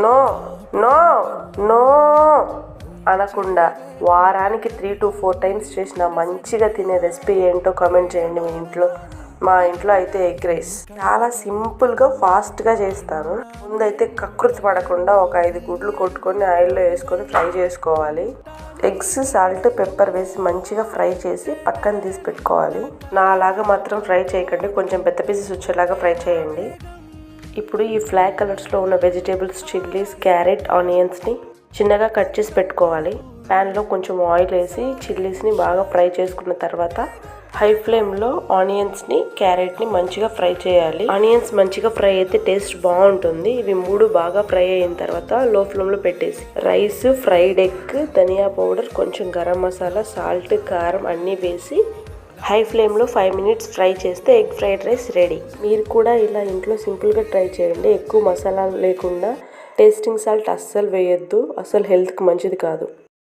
No no no అనకుండా వారానికి 3 to 4 times చేసిన మంచిగా తినే రెసిపీ ఏంటో కామెంట్ చేయండి మీ ఇంట్లో. మా ఇంట్లో అయితే ఎగ్ రైస్ చాలా సింపుల్గా ఫాస్ట్గా చేస్తాను. ముందైతే కకృతి పడకుండా ఒక 5 గుడ్లు కొట్టుకొని ఆయిల్లో వేసుకొని ఫ్రై చేసుకోవాలి. ఎగ్స్, సాల్ట్, పెప్పర్ వేసి మంచిగా ఫ్రై చేసి పక్కన తీసి పెట్టుకోవాలి. నాలాగా మాత్రం ఫ్రై చేయకండి, కొంచెం పెద్ద పీసెస్ వచ్చేలాగా ఫ్రై చేయండి. ఇప్పుడు ఈ ఫ్లాగ్ కలర్స్లో ఉన్న వెజిటేబుల్స్, చిల్లీస్, క్యారెట్, ఆనియన్స్ని చిన్నగా కట్ చేసి పెట్టుకోవాలి. ప్యాన్లో కొంచెం ఆయిల్ వేసి చిల్లీస్ని బాగా ఫ్రై చేసుకున్న తర్వాత హై ఫ్లేమ్లో ఆనియన్స్ని, క్యారెట్ని మంచిగా ఫ్రై చేయాలి. ఆనియన్స్ మంచిగా ఫ్రై అయితే టేస్ట్ బాగుంటుంది. ఇవి 3 బాగా ఫ్రై అయిన తర్వాత లో ఫ్లేమ్లో పెట్టేసి రైస్, ఫ్రైడ్ ఎగ్, ధనియా పౌడర్, కొంచెం గరం మసాలా, సాల్ట్, కారం అన్నీ వేసి హై ఫ్లేమ్లో 5 minutes ఫ్రై చేస్తే ఎగ్ ఫ్రైడ్ రైస్ రెడీ. మీరు కూడా ఇలా ఇంట్లో సింపుల్గా ట్రై చేయండి. ఎక్కువ మసాలాలు లేకుండా. టేస్టింగ్ సాల్ట్ అస్సలు వేయొద్దు, అస్సలు హెల్త్కి మంచిది కాదు.